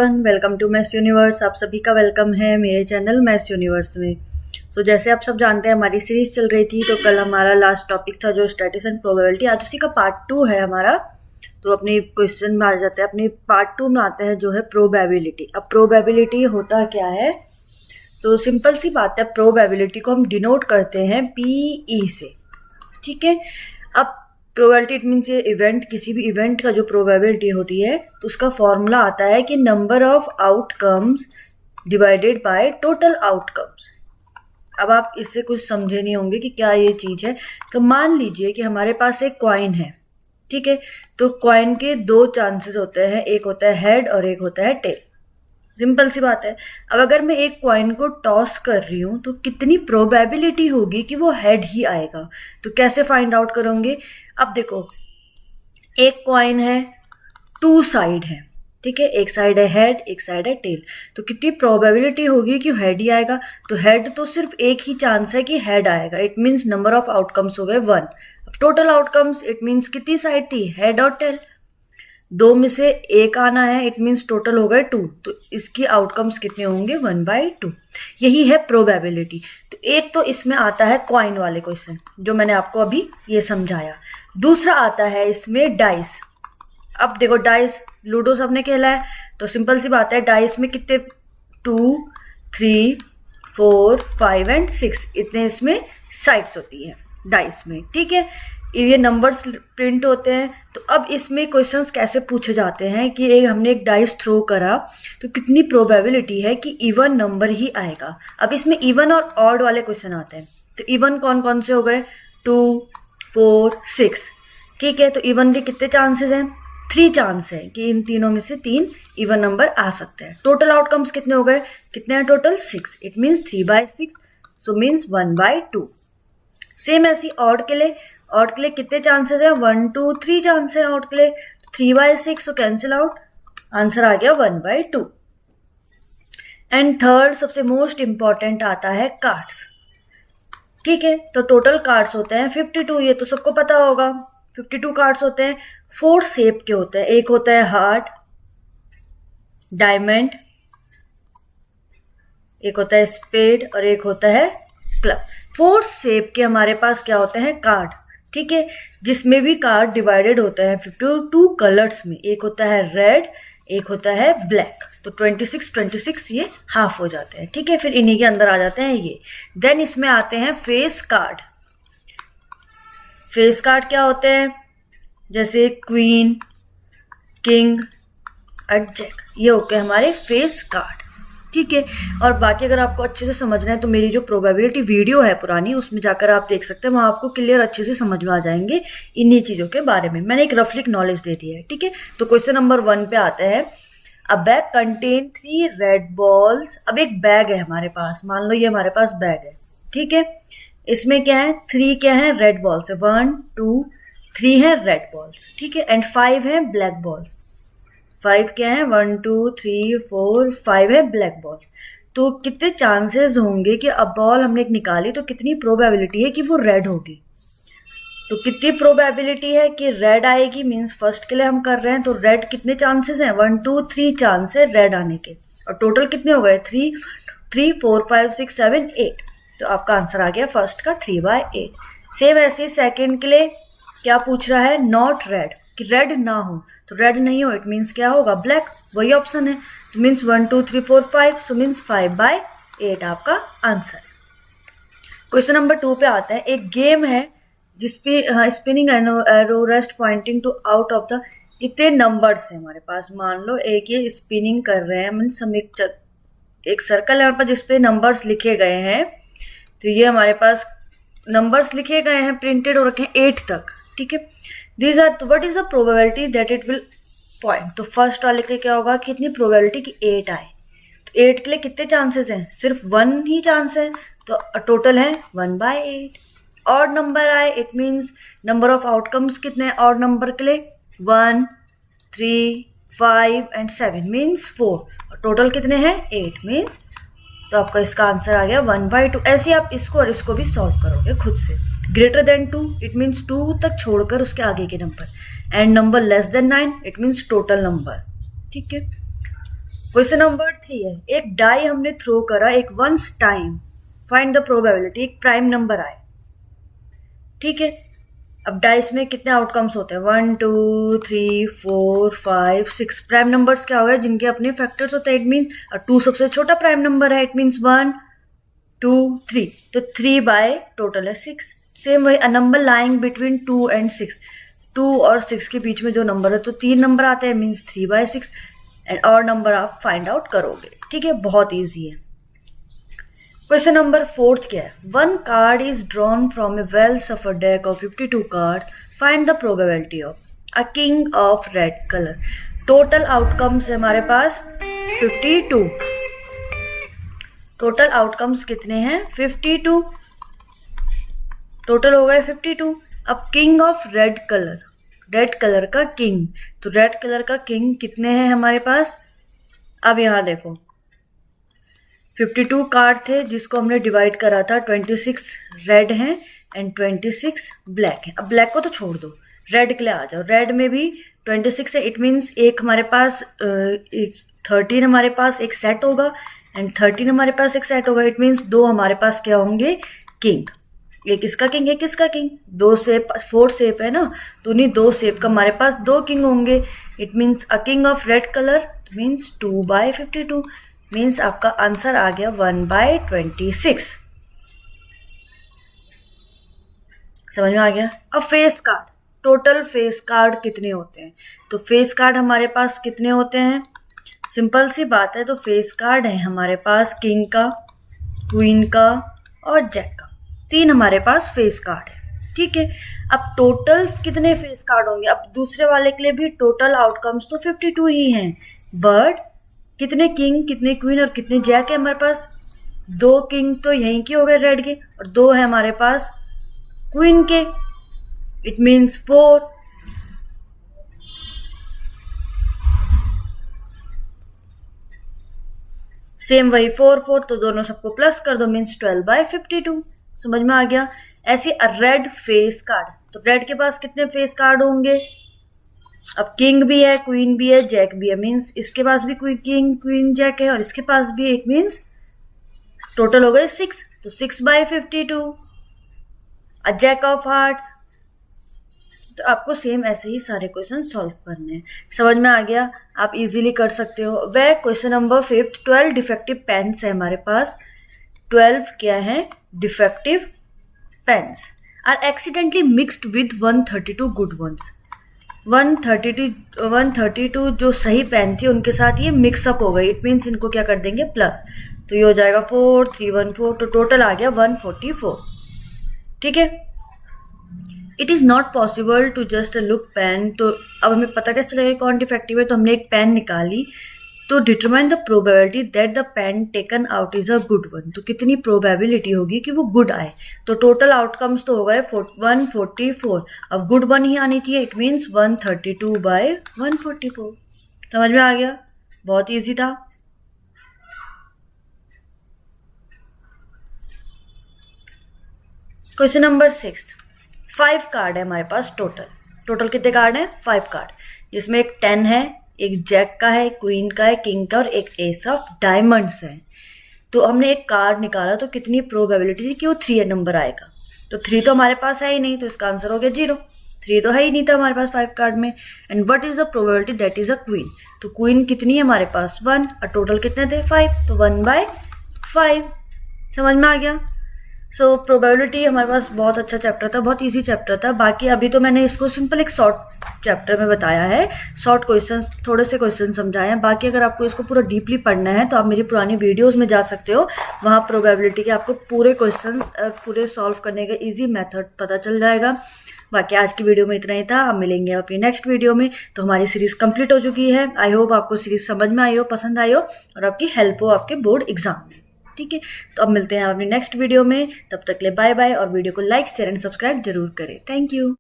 Everyone, welcome to maths universe. आप सभी का वेलकम है मेरे चैनल मैथ्स यूनिवर्स में। जैसे आप सब जानते हैं हमारी सीरीज चल रही थी, तो कल हमारा लास्ट टॉपिक था जो स्टैटिस्टिक्स एंड प्रोबेबिलिटी। आज उसी का पार्ट 2 है हमारा। तो अपने क्वेश्चन में आ जाते हैं, अपने पार्ट 2 में आते हैं जो है प्रोबेबिलिटी। अब प्रोबेबिलिटी होता क्या है, तो सिंपल सी बात है, प्रोबेबिलिटी को हम डिनोट करते हैं PE से। ठीक है, अब प्रोबेबिलिटी इट मीन्स ये इवेंट, किसी भी इवेंट का जो प्रोबेबिलिटी होती है तो उसका फॉर्मूला आता है कि number of outcomes divided by total outcomes. अब आप इससे कुछ समझे नहीं होंगे कि क्या ये चीज है। तो मान लीजिए कि हमारे पास एक कॉइन है, ठीक है। तो कॉइन के दो चांसेस होते हैं, एक होता है हेड और एक होता है टेल। सिंपल सी बात है। अब अगर मैं एक कॉइन को टॉस कर रही हूं तो कितनी प्रोबेबिलिटी होगी कि वो हेड ही आएगा। तो कैसे फाइंड आउट करोगे। अब देखो, एक कॉइन है, 2 साइड है, ठीक है। एक साइड है हेड, एक साइड है टेल। तो कितनी प्रोबेबिलिटी होगी कि हेड ही आएगा। तो हेड तो सिर्फ एक ही चांस है कि हेड आएगा। It means number of outcomes हो गए 1। अब टोटल आउटकम्स इट मीन्स कितनी साइड थी, हेड और टेल। 2 में से एक आना है, इट मीन्स टोटल हो गए 2। तो इसकी आउटकम्स कितने होंगे, 1/2। यही है प्रोबेबिलिटी। तो एक तो इसमें आता है कॉइन वाले क्वेश्चन जो मैंने आपको अभी ये समझाया। दूसरा आता है इसमें डाइस। अब देखो, डाइस लूडो सबने खेला है, तो सिंपल सी बात है, डाइस में कितने 2, 3, 4, 5 एंड 6 इतने इसमें साइड्स होती है डाइस में, ठीक है। ये नंबर्स प्रिंट होते हैं। तो अब इसमें क्वेश्चंस कैसे पूछे जाते हैं कि हमने एक डाइस थ्रो करा तो कितनी प्रोबेबिलिटी है कि इवन नंबर ही आएगा। अब इसमें इवन और ऑड वाले क्वेश्चन आते हैं। तो इवन कौन कौन से हो गए, 2, 4, 6, ठीक है। तो इवन के कितने चांसेस हैं, 3 चांस है कि इन तीनों में से 3 इवन नंबर आ सकते हैं। टोटल आउटकम्स कितने हो गए, कितने हैं total, 6। It means 3/6, so means 1/2। Same ऐसी ऑड के लिए, ऑड के लिए कितने चांसेस है, 1, 2, 3 चांस है ऑड के लिए। 3/6, सो कैंसिल आउट, आंसर आ गया 1/2। एंड थर्ड सबसे मोस्ट इंपॉर्टेंट आता है कार्ड्स, ठीक है। तो टोटल कार्ड्स होते हैं 52, ये तो सबको पता होगा। 52 कार्ड्स होते हैं, 4 शेप के होते हैं। एक होता है हार्ट, डायमंड, एक होता है स्पेड और एक होता है क्लब। 4 शेप के हमारे पास क्या होते हैं, कार्ड, ठीक है। जिसमें भी कार्ड डिवाइडेड होते हैं 52 कलर्स में। एक होता है रेड, एक होता है ब्लैक। तो 26 ये हाफ हो जाते हैं, ठीक है। फिर इन्हीं के अंदर आ जाते हैं ये। देन इसमें आते हैं फेस कार्ड। फेस कार्ड क्या होते हैं, जैसे क्वीन, किंग और जैक, ये होते हैं हमारे फेस कार्ड, ठीक है। और बाकी अगर आपको अच्छे से समझना है तो मेरी जो प्रोबेबिलिटी वीडियो है पुरानी, उसमें जाकर आप देख सकते हैं, वहां आपको क्लियर अच्छे से समझ में आ जाएंगे इन्हीं चीजों के बारे में। मैंने एक रफली नॉलेज दे दी है, ठीक है। तो क्वेश्चन नंबर 1 पे आते हैं। अ बैग कंटेन 3 रेड बॉल्स। अब एक बैग है हमारे पास, मान लो ये हमारे पास बैग है, ठीक है। इसमें क्या है, 3 क्या है, रेड बॉल्स है, 1, 2, 3 है रेड बॉल्स, ठीक है। एंड 5 है ब्लैक बॉल्स। 5 क्या है, 1, 2, 3, 4, 5 है ब्लैक बॉल्स। तो कितने चांसेस होंगे कि अब बॉल हमने एक निकाली तो कितनी प्रोबेबिलिटी है कि वो रेड होगी। तो कितनी प्रोबेबिलिटी है कि रेड आएगी, मींस फर्स्ट के लिए हम कर रहे हैं। तो रेड कितने चांसेस हैं, 1, 2, 3 चांस है रेड आने के। और टोटल कितने हो गए, 3, 4, 5, 6, 7, 8। तो आपका आंसर आ गया फर्स्ट का 3/8। सेम ऐसे सेकेंड के लिए क्या पूछ रहा है, नॉट रेड, कि रेड ना हो। तो रेड नहीं हो, इट मीन्स क्या होगा, ब्लैक, वही ऑप्शन है। तो मीन्स 1, 2, 3, 4, 5, सो मीन्स 5/8 आपका आंसर। क्वेश्चन नंबर 2 पे आते हैं। एक गेम है जिसपे spinning arrow rest pointing to out of the, इतने नंबर्स है हमारे पास। मान लो एक ये स्पिनिंग कर रहे हैं, मीन्स हम एक सर्कल है पर जिसपे नंबर्स लिखे गए हैं। तो ये हमारे पास नंबर्स लिखे गए हैं, प्रिंटेड हो रखे हैं 8 तक, ठीक है। These are, what is the probability that it will point? तो फर्स्ट वाले के लिए क्या होगा, कितनी प्रोबेबिलिटी कि 8 आए। तो 8 के लिए कितने चांसेस हैं, सिर्फ 1 ही चांस है। तो टोटल है 1/8। और नंबर आए, it means number of outcomes कितने हैं और नंबर के लिए, 1, 3, 5 एंड 7 मीन्स 4। और टोटल कितने हैं, 8 मीन्स। तो आपका इसका आंसर आ गया 1/2। ऐसे आप इसको और इसको भी सॉल्व करोगे खुद से। ग्रेटर देन 2 इट मीन्स 2 तक छोड़कर उसके आगे के number. And number less than 9 it means total number, ठीक है। क्वेश्चन नंबर 3 है, एक डाई हमने थ्रो करा एक once time, find the probability, एक प्राइम नंबर आए, ठीक है। अब डाइस में कितने आउटकम्स होते हैं, 1 2 3 4 5 6। प्राइम नंबर्स क्या हो गए, जिनके अपने फैक्टर्स होते हैं, इट मीन्स 2 सबसे छोटा प्राइम नंबर है, इट मीन्स 1 2 3, तो 3 बाय टोटल है 6। सेम वही, a number lying between 2 and 6, 2 और 6 के बीच में जो नंबर है तो 3 नंबर आते हैं, मीन्स 3 by 6, एंड और नंबर आप फाइंड आउट करोगे, ठीक है, बहुत ईजी है। क्वेश्चन नंबर 4 क्या है, 1 card is drawn from A well suffered deck of 52 card, find the probability of a king of red colour. Total outcomes है हमारे पास 52, टोटल आउटकम्स कितने हैं 52, टोटल हो गए 52। अब king of red colour, red colour का किंग, तो red colour का किंग कितने हैं हमारे पास, अब यहां देखो 52 कार्ड थे जिसको हमने डिवाइड करा था, 26 रेड हैं एंड 26 ब्लैक हैं। अब ब्लैक को तो छोड़ दो, रेड के लिए आ जाओ। रेड में भी 26 है, इट मीन्स एक हमारे पास 13 हमारे पास एक सेट होगा एंड 13 हमारे पास एक सेट होगा, इट मीन्स 2 हमारे पास क्या होंगे किंग, एक इसका किंग एक इसका किंग, 2 शेप 4 शेप है ना, तो उन्हीं 2 शेप का हमारे पास 2 किंग होंगे, it means a king of red colour means 2 by 52, means आपका आंसर आ गया 1 by 26। समझ में आ गया। अब face card, total face card कितने होते हैं, तो फेस कार्ड हमारे पास कितने होते हैं, सिंपल सी बात है, तो फेस कार्ड है हमारे पास किंग का, क्वीन का और जैक का, 3 हमारे पास फेस कार्ड है, ठीक है। अब टोटल कितने फेस कार्ड होंगे, अब दूसरे वाले के लिए भी टोटल आउटकम्स तो 52 ही हैं, बट कितने किंग कितने क्वीन और कितने जैक है हमारे पास, 2 किंग तो यहीं के हो गए रेड के और 2 है हमारे पास क्वीन के, इट मीन्स 4। सेम वही 4 4, तो दोनों सबको प्लस कर दो, मीन्स 12 by 52। समझ में आ गया। ऐसे रेड फेस कार्ड, तो रेड के पास कितने फेस कार्ड होंगे, अब किंग भी है क्वीन भी है जैक भी है, मीन्स इसके पास भी कोई किंग क्वीन जैक है और इसके पास भी, इट मीन्स टोटल हो गए 6, तो 6 by 52। A jack of hearts, तो आपको सेम ऐसे ही सारे क्वेश्चन सॉल्व करने हैं। समझ में आ गया, आप इजीली कर सकते हो। वह क्वेश्चन नंबर 5, 12 डिफेक्टिव पेन्स है हमारे पास, 12 क्या है defective pens are accidentally mixed with 132 good ones. 132 जो सही पेन थी उनके साथ ये मिक्सअप हो गई, इट मीन्स इनको क्या कर देंगे प्लस, तो ये हो जाएगा 4 314, तो टोटल आ गया 144, ठीक है। It is not possible to just look pen, तो अब हमें पता कैसे चलेगा कौन डिफेक्टिव है, तो हमने एक पेन निकाली, तो determine the probability that the pen taken out is a good one, तो कितनी प्रोबेबिलिटी होगी कि वो गुड आए, तो टोटल आउटकम्स तो हो गए 144, अब गुड वन ही आनी चाहिए, इट मीन्स 132 by 144। समझ में आ गया, बहुत इजी था। क्वेश्चन नंबर 6, 5 कार्ड है हमारे पास, टोटल कितने कार्ड हैं 5 कार्ड, जिसमें एक 10 है, एक जैक का है, क्वीन का है, किंग का और एक एस ऑफ डायमंड्स है। तो हमने एक कार्ड निकाला, तो कितनी प्रोबेबिलिटी थी कि वो 3 नंबर आएगा, तो 3 तो हमारे पास है ही नहीं, तो इसका आंसर हो गया 0, 3 तो है ही नहीं था हमारे पास 5 कार्ड में। And what is the probability that is a queen, तो क्वीन कितनी है हमारे पास 1 और टोटल कितने थे 5, तो 1 by 5। समझ में आ गया। सो प्रोबेबिलिटी हमारे पास बहुत अच्छा चैप्टर था, बहुत इजी चैप्टर था। बाकी अभी तो मैंने इसको सिंपल एक शॉर्ट चैप्टर में बताया है, शॉर्ट क्वेश्चंस, थोड़े से क्वेश्चन समझाए हैं। बाकी अगर आपको इसको पूरा डीपली पढ़ना है तो आप मेरी पुरानी वीडियोस में जा सकते हो, वहाँ प्रोबेबिलिटी के आपको पूरे क्वेश्चंस और पूरे सॉल्व करने का ईजी मेथड पता चल जाएगा। बाकी आज की वीडियो में इतना ही था, अब मिलेंगे अपनी नेक्स्ट वीडियो में। तो हमारी सीरीज कंप्लीट हो चुकी है। आई होप आपको सीरीज समझ में आई हो, पसंद आई हो और आपकी हेल्प हो आपके बोर्ड एग्जाम में, ठीक है। तो अब मिलते हैं अपनी नेक्स्ट वीडियो में, तब तक ले बाय बाय, और वीडियो को लाइक शेयर एंड सब्सक्राइब जरूर करें। Thank you.